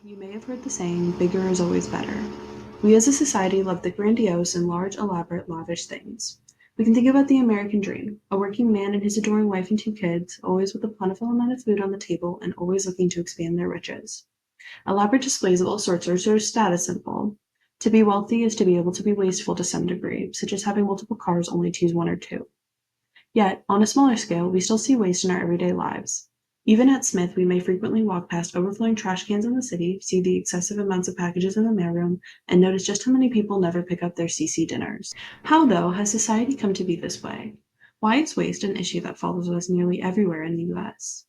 You may have heard the saying, bigger is always better. We as a society love the grandiose and large, elaborate, lavish things. We can think about the American dream, a working man and his adoring wife and two kids, always with a plentiful amount of food on the table and always looking to expand their riches. Elaborate displays of all sorts are sort of status symbol. To be wealthy is to be able to be wasteful to some degree, such as having multiple cars only to use one or two. Yet, on a smaller scale, we still see waste in our everyday lives. Even at Smith, we may frequently walk past overflowing trash cans in the city, see the excessive amounts of packages in the mailroom, and notice just how many people never pick up their CC dinners. How, though, has society come to be this way? Why is waste an issue that follows us nearly everywhere in the US?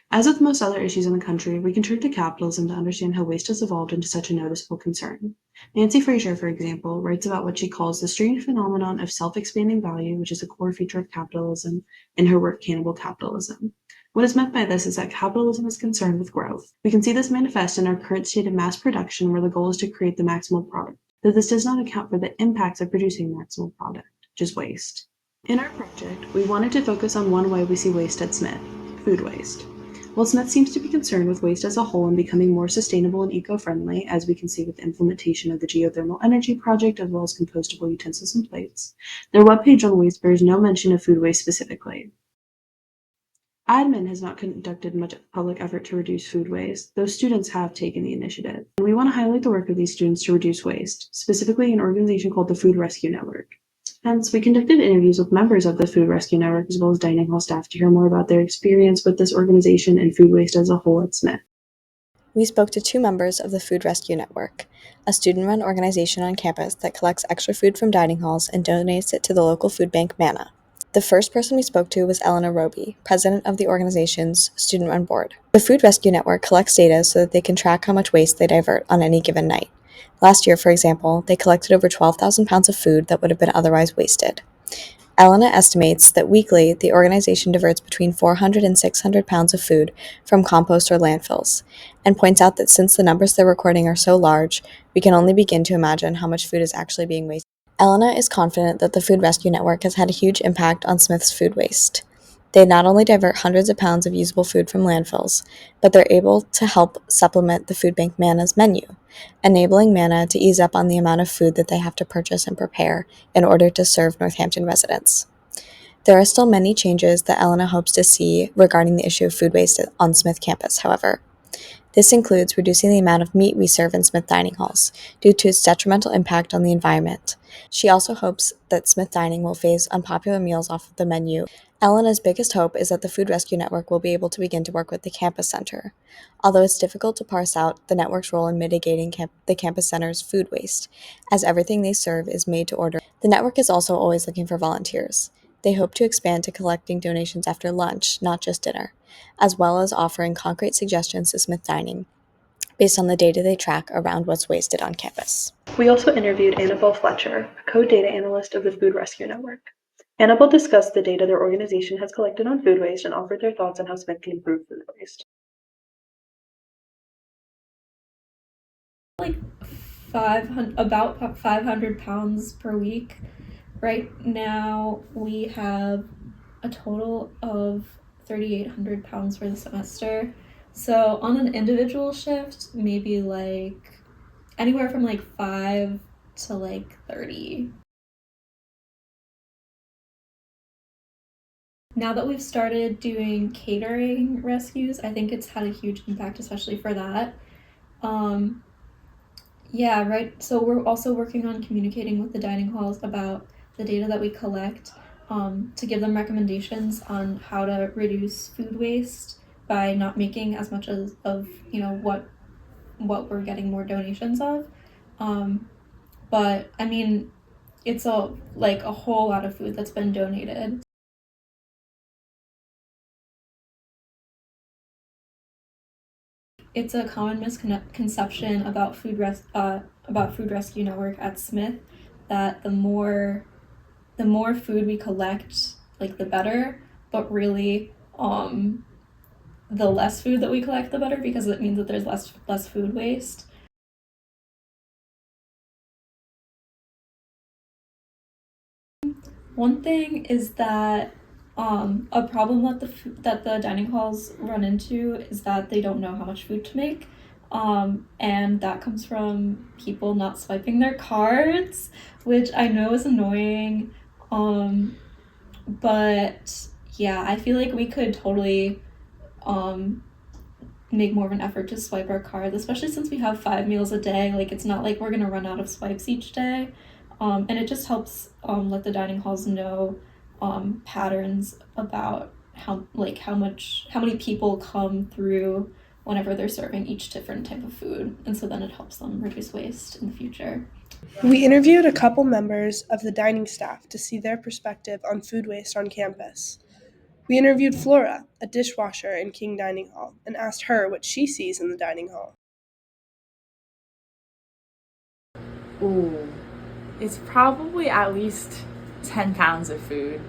As with most other issues in the country, we can turn to capitalism to understand how waste has evolved into such a noticeable concern. Nancy Fraser, for example, writes about what she calls the strange phenomenon of self-expanding value, which is a core feature of capitalism, in her work Cannibal Capitalism. What is meant by this is that capitalism is concerned with growth. We can see this manifest in our current state of mass production, where the goal is to create the maximal product, though this does not account for the impacts of producing maximal product, which is waste. In our project, we wanted to focus on one way we see waste at Smith: food waste. While Smith seems to be concerned with waste as a whole and becoming more sustainable and eco-friendly, as we can see with the implementation of the geothermal energy project as well as compostable utensils and plates, their webpage on waste bears no mention of food waste specifically. Admin has not conducted much public effort to reduce food waste, though students have taken the initiative. And we want to highlight the work of these students to reduce waste, specifically an organization called the Food Rescue Network. Hence, we conducted interviews with members of the Food Rescue Network as well as dining hall staff to hear more about their experience with this organization and food waste as a whole at Smith. We spoke to two members of the Food Rescue Network, a student-run organization on campus that collects extra food from dining halls and donates it to the local food bank Manna. The first person we spoke to was Elena Roby, president of the organization's student-run board. The Food Rescue Network collects data so that they can track how much waste they divert on any given night. Last year, for example, they collected over 12,000 pounds of food that would have been otherwise wasted. Elena estimates that weekly, the organization diverts between 400 and 600 pounds of food from compost or landfills, and points out that since the numbers they're recording are so large, we can only begin to imagine how much food is actually being wasted. Elena is confident that the Food Rescue Network has had a huge impact on Smith's food waste. They not only divert hundreds of pounds of usable food from landfills, but they're able to help supplement the food bank Manna's menu, enabling Manna to ease up on the amount of food that they have to purchase and prepare in order to serve Northampton residents. There are still many changes that Elena hopes to see regarding the issue of food waste on Smith campus, however. This includes reducing the amount of meat we serve in Smith dining halls due to its detrimental impact on the environment. She also hopes that Smith Dining will phase unpopular meals off of the menu. Elena's biggest hope is that the Food Rescue Network will be able to begin to work with the campus center. Although it's difficult to parse out the network's role in mitigating the campus center's food waste, as everything they serve is made to order. The network is also always looking for volunteers. They hope to expand to collecting donations after lunch, not just dinner, as well as offering concrete suggestions to Smith Dining based on the data they track around what's wasted on campus. We also interviewed Annabelle Fletcher, a code data analyst of the Food Rescue Network. Annabelle discussed the data their organization has collected on food waste and offered their thoughts on how Smith can improve food waste. Like about 500 pounds per week. Right now we have a total of 3,800 pounds for the semester. So on an individual shift, maybe like anywhere from like 5 to like 30. Now that we've started doing catering rescues, I think it's had a huge impact, especially for that. Yeah, right. So we're also working on communicating with the dining halls about the data that we collect, to give them recommendations on how to reduce food waste by not making as much of what we're getting more donations of. But I mean, it's a whole lot of food that's been donated. It's a common misconception about Food Rescue Network at Smith that the more food we collect, like the better, but really the less food that we collect the better, because it means that there's less food waste. One thing is that a problem that the dining halls run into is that they don't know how much food to make. And that comes from people not swiping their cards, which I know is annoying. But yeah, I feel like we could totally um, make more of an effort to swipe our cards, especially since we have 5 meals a day. Like, it's not like we're gonna run out of swipes each day. And it just helps let the dining halls know patterns about how many people come through whenever they're serving each different type of food, and so then it helps them reduce waste in the future. We interviewed a couple members of the dining staff to see their perspective on food waste on campus. We interviewed Flora, a dishwasher in King Dining Hall, and asked her what she sees in the dining hall. Ooh, it's probably at least 10 pounds of food.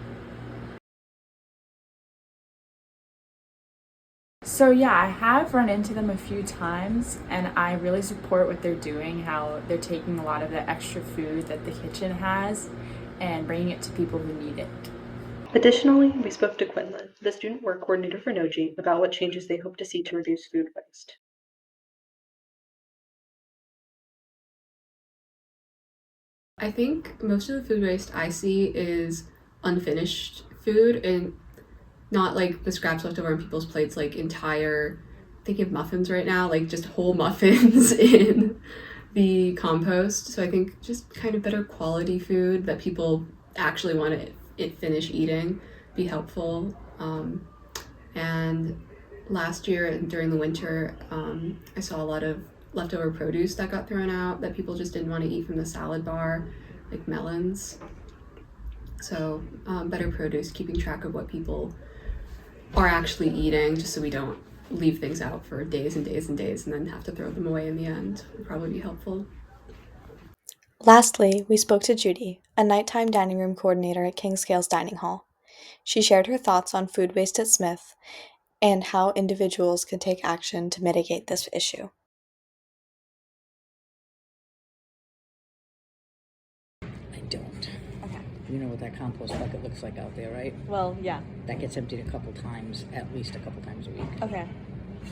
So yeah, I have run into them a few times and I really support what they're doing, how they're taking a lot of the extra food that the kitchen has and bringing it to people who need it. Additionally, we spoke to Quinlan, the student work coordinator for NOJI, about what changes they hope to see to reduce food waste. I think most of the food waste I see is unfinished food and not like the scraps left over on people's plates, like entire, thinking of muffins right now, like just whole muffins in the compost. So I think just kind of better quality food that people actually want to finish eating be helpful. And last year during the winter, I saw a lot of leftover produce that got thrown out that people just didn't want to eat from the salad bar, like melons. So better produce, keeping track of what people are actually eating, just so we don't leave things out for days and days and days and then have to throw them away in the end, would probably be helpful. Lastly, we spoke to Judy, a nighttime dining room coordinator at King Scales Dining Hall. She shared her thoughts on food waste at Smith and how individuals can take action to mitigate this issue. I don't. Okay. You know what that compost bucket looks like out there, right? Well, yeah. That gets emptied a couple times, at least a couple times a week. Okay.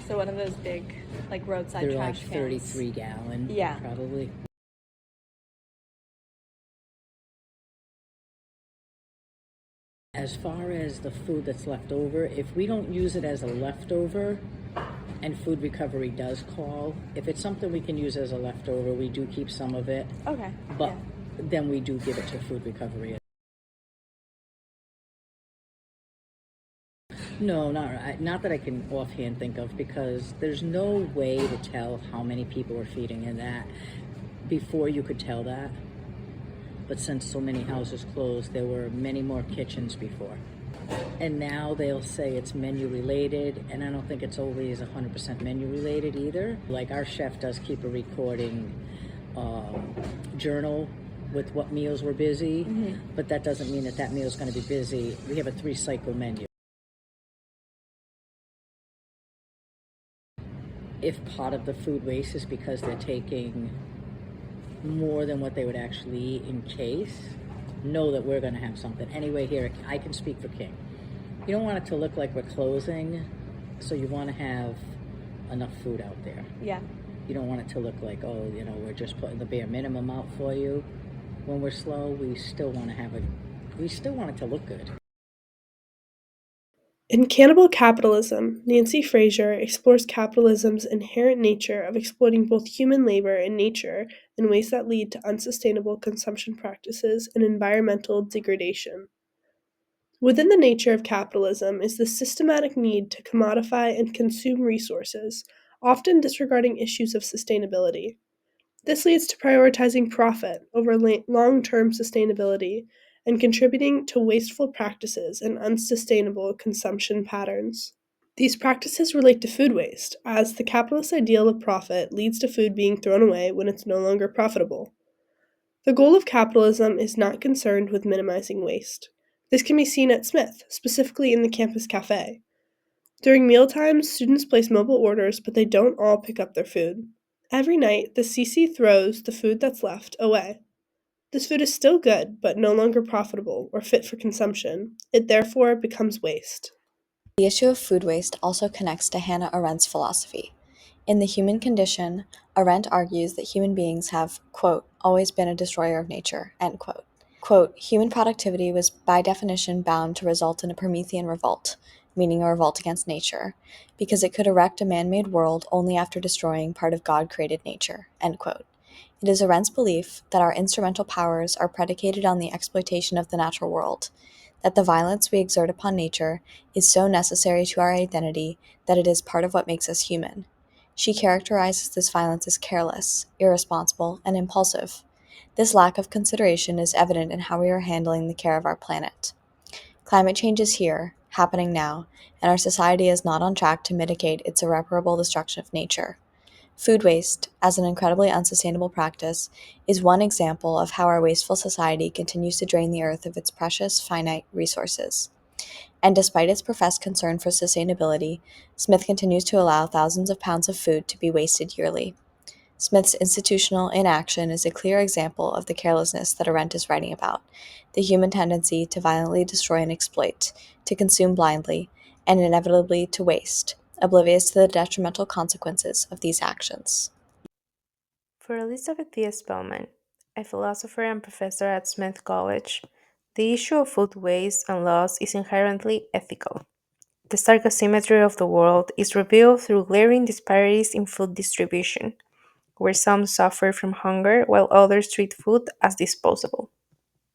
So one of those big, like, roadside They're like trash 33 gallon, Yeah. probably. As far as the food that's left over, if we don't use it as a leftover, and food recovery does call, if it's something we can use as a leftover, we do keep some of it, Okay. but then we do give it to food recovery. No, not that I can offhand think of, because there's no way to tell how many people are feeding in that. Before you could tell that, but since so many houses closed, there were many more kitchens before. And now they'll say it's menu related, and I don't think it's always 100% menu related either. Like, our chef does keep a recording journal with what meals were busy, but that doesn't mean that that meal is going to be busy. We have a 3-cycle menu. If part of the food waste is because they're taking more than what they would actually eat in case, know that we're going to have something. Anyway, here, I can speak for King. You don't want it to look like we're closing, so you want to have enough food out there. Yeah. You don't want it to look like, oh, you know, we're just putting the bare minimum out for you. When we're slow, we still want it to look good. In Cannibal Capitalism, Nancy Fraser explores capitalism's inherent nature of exploiting both human labor and nature in ways that lead to unsustainable consumption practices and environmental degradation. Within the nature of capitalism is the systematic need to commodify and consume resources, often disregarding issues of sustainability. This leads to prioritizing profit over long-term sustainability and contributing to wasteful practices and unsustainable consumption patterns. These practices relate to food waste, as the capitalist ideal of profit leads to food being thrown away when it's no longer profitable. The goal of capitalism is not concerned with minimizing waste. This can be seen at Smith, specifically in the campus cafe. During mealtimes, students place mobile orders, but they don't all pick up their food. Every night, the CC throws the food that's left away. This food is still good, but no longer profitable or fit for consumption. It therefore becomes waste. The issue of food waste also connects to Hannah Arendt's philosophy. In The Human Condition, Arendt argues that human beings have, quote, always been a destroyer of nature, end quote. Quote, human productivity was by definition bound to result in a Promethean revolt, meaning a revolt against nature, because it could erect a man-made world only after destroying part of God-created nature, end quote. It is Arendt's belief that our instrumental powers are predicated on the exploitation of the natural world, that the violence we exert upon nature is so necessary to our identity that it is part of what makes us human. She characterizes this violence as careless, irresponsible, and impulsive. This lack of consideration is evident in how we are handling the care of our planet. Climate change is here, happening now, and our society is not on track to mitigate its irreparable destruction of nature. Food waste, as an incredibly unsustainable practice, is one example of how our wasteful society continues to drain the earth of its precious, finite resources. And despite its professed concern for sustainability, Smith continues to allow thousands of pounds of food to be wasted yearly. Smith's institutional inaction is a clear example of the carelessness that Arendt is writing about, the human tendency to violently destroy and exploit, to consume blindly, and inevitably to waste, oblivious to the detrimental consequences of these actions. For Elizabeth D. Spellman, a philosopher and professor at Smith College, the issue of food waste and loss is inherently ethical. The stark asymmetry of the world is revealed through glaring disparities in food distribution, where some suffer from hunger while others treat food as disposable.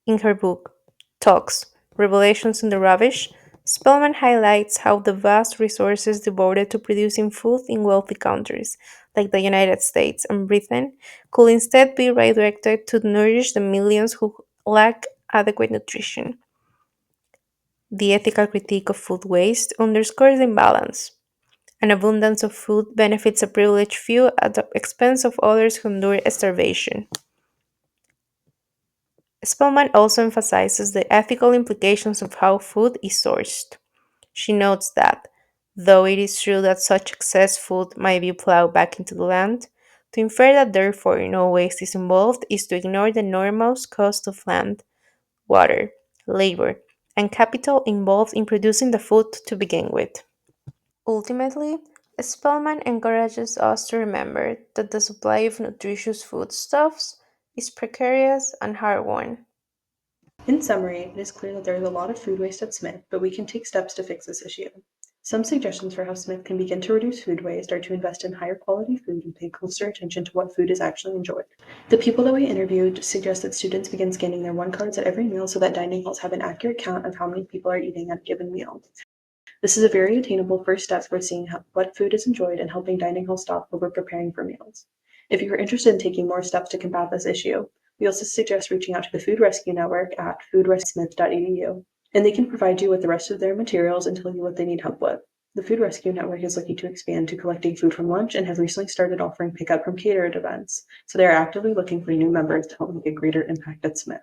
In her book, Talks, Revelations in the Rubbish, Spellman highlights how the vast resources devoted to producing food in wealthy countries, like the United States and Britain, could instead be redirected to nourish the millions who lack adequate nutrition. The ethical critique of food waste underscores the imbalance. An abundance of food benefits a privileged few at the expense of others who endure starvation. Spellman also emphasizes the ethical implications of how food is sourced. She notes that, though it is true that such excess food might be plowed back into the land, to infer that therefore no waste is involved is to ignore the enormous cost of land, water, labor, and capital involved in producing the food to begin with. Ultimately, Spellman encourages us to remember that the supply of nutritious foodstuffs is precarious and hard-won. In summary, it is clear that there is a lot of food waste at Smith, but we can take steps to fix this issue. Some suggestions for how Smith can begin to reduce food waste are to invest in higher quality food and pay closer attention to what food is actually enjoyed. The people that we interviewed suggest that students begin scanning their one cards at every meal so that dining halls have an accurate count of how many people are eating at a given meal. This is a very attainable first step for seeing what food is enjoyed and helping dining halls stop over preparing for meals. If you are interested in taking more steps to combat this issue, we also suggest reaching out to the Food Rescue Network at foodrescuesmith.edu, and they can provide you with the rest of their materials and tell you what they need help with. The Food Rescue Network is looking to expand to collecting food from lunch and have recently started offering pickup from catered events, so they are actively looking for new members to help make a greater impact at Smith.